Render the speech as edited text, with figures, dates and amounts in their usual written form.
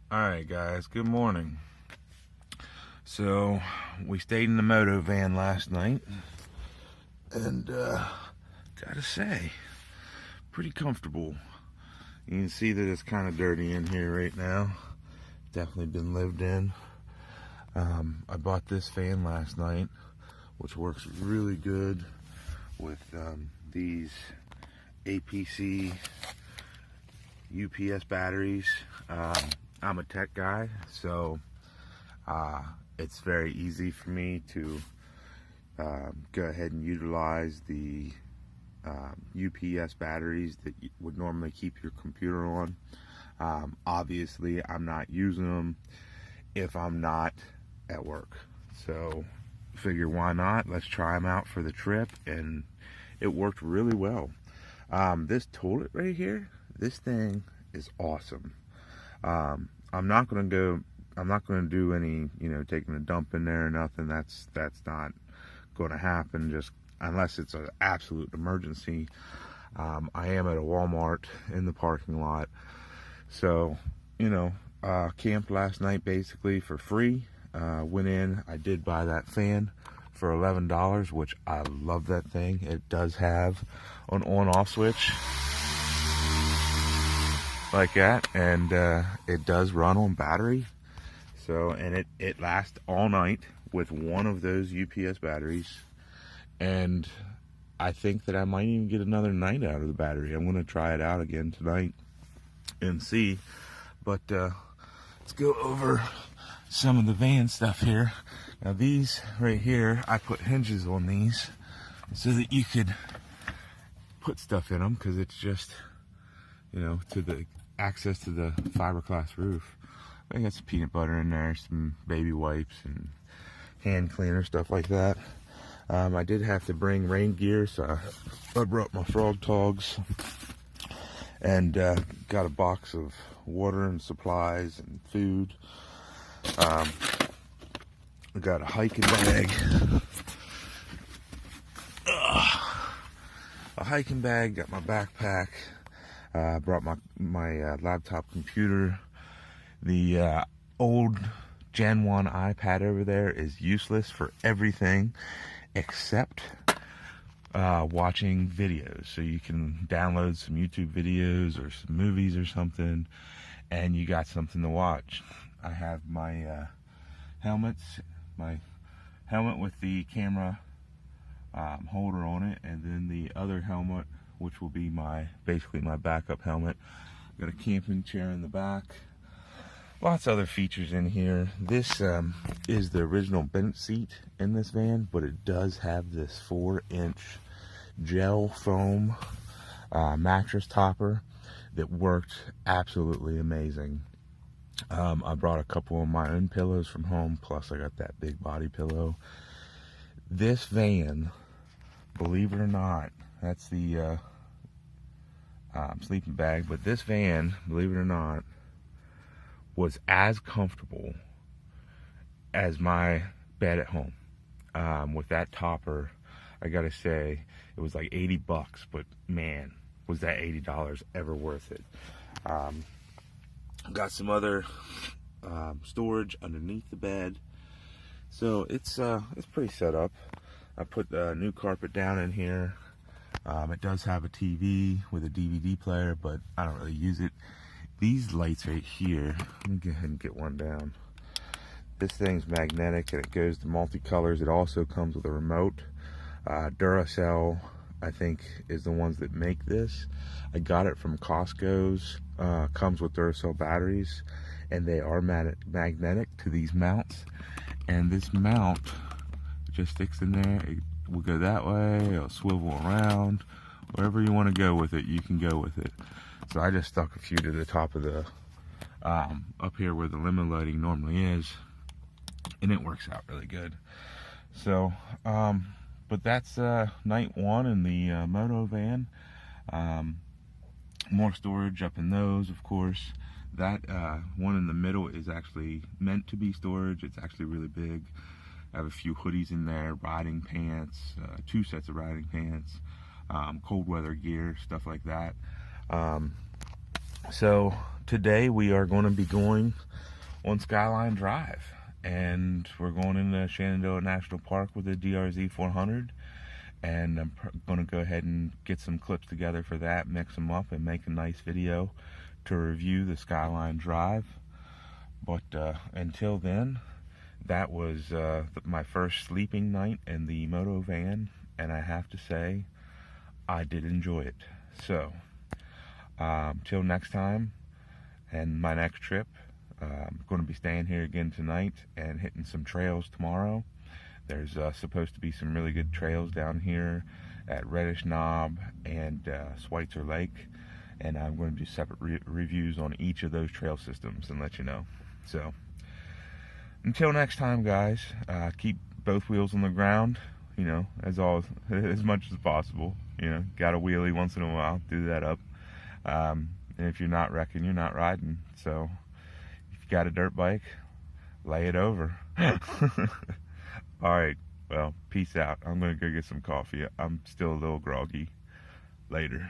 Alright guys, good morning. So we stayed in the motovan last night and gotta say, pretty comfortable. You can see that it's kind of dirty in here right now. Definitely been lived in. I bought this fan last night, which works really good with these APC UPS batteries. I'm a tech guy, so it's very easy for me to go ahead and utilize the UPS batteries that would normally keep your computer on. Obviously, I'm not using them if I'm not at work. So figure why not? Let's try them out for the trip, and it worked really well. This toilet right here, this thing is awesome. I'm not gonna do any, taking a dump in there or nothing. That's not gonna happen, just unless it's an absolute emergency. I am at a Walmart in the parking lot, so camped last night basically for free. Went in, I did buy that fan for $11, which I love that thing. It does have an on-off switch like that, and it does run on battery. So, and it lasts all night with one of those UPS batteries, and I think that I might even get another night out of the battery. I'm going to try it out again tonight and see. But let's go over some of the van stuff here. Now these right here, I put hinges on these so that you could put stuff in them, because it's just, to the access to the fiberglass roof. I got some peanut butter in there, some baby wipes and hand cleaner, stuff like that. I did have to bring rain gear, so I brought my frog togs and got a box of water and supplies and food. I got a hiking bag. A hiking bag, got my backpack. Brought my laptop computer. The old Gen 1 iPad over there is useless for everything except watching videos. So you can download some YouTube videos or some movies or something, and you got something to watch. I have my helmet with the camera holder on it, and then the other helmet, which will be basically my backup helmet. Got a camping chair in the back. Lots of other features in here. This is the original bench seat in this van, but it does have this 4-inch gel foam mattress topper that worked absolutely amazing. I brought a couple of my own pillows from home, plus I got that big body pillow. This van, believe it or not, that's the sleeping bag, but this van, believe it or not, was as comfortable as my bed at home. With that topper, I gotta say, it was like $80, but man, was that $80 ever worth it. Got some other storage underneath the bed, so it's pretty set up. I put the new carpet down in here. It does have a TV with a DVD player, but I don't really use it. These lights right here, let me go ahead and get one down. This thing's magnetic and it goes to multicolors. It also comes with a remote. Duracell, I think, is the ones that make this. I got it from Costco's. Comes with Duracell batteries, and they are magnetic to these mounts. And this mount just sticks in there. It will go that way, it'll swivel around. Wherever you want to go with it, you can go with it. So I just stuck a few to the top of the, up here where the limo lighting normally is, and it works out really good. So, but that's night one in the motovan. More storage up in those, of course. That one in the middle is actually meant to be storage. It's actually really big. I have a few hoodies in there, riding pants, 2 sets of riding pants, cold weather gear, stuff like that. So today we are going to be going on Skyline Drive, and we're going into Shenandoah National Park with the DRZ 400, and I'm going to go ahead and get some clips together for that, mix them up, and make a nice video to review the Skyline Drive. But until then, that was my first sleeping night in the motovan, and I have to say, I did enjoy it. So, till next time, and my next trip, I'm going to be staying here again tonight and hitting some trails tomorrow. There's supposed to be some really good trails down here at Reddish Knob and Schweitzer Lake, and I'm going to do separate reviews on each of those trail systems and let you know. So, until next time, guys, keep both wheels on the ground, you know, as much as possible. You know, got a wheelie once in a while, do that up. And if you're not wrecking, you're not riding. So, if you got a dirt bike, lay it over. Alright, well, peace out. I'm going to go get some coffee. I'm still a little groggy. Later.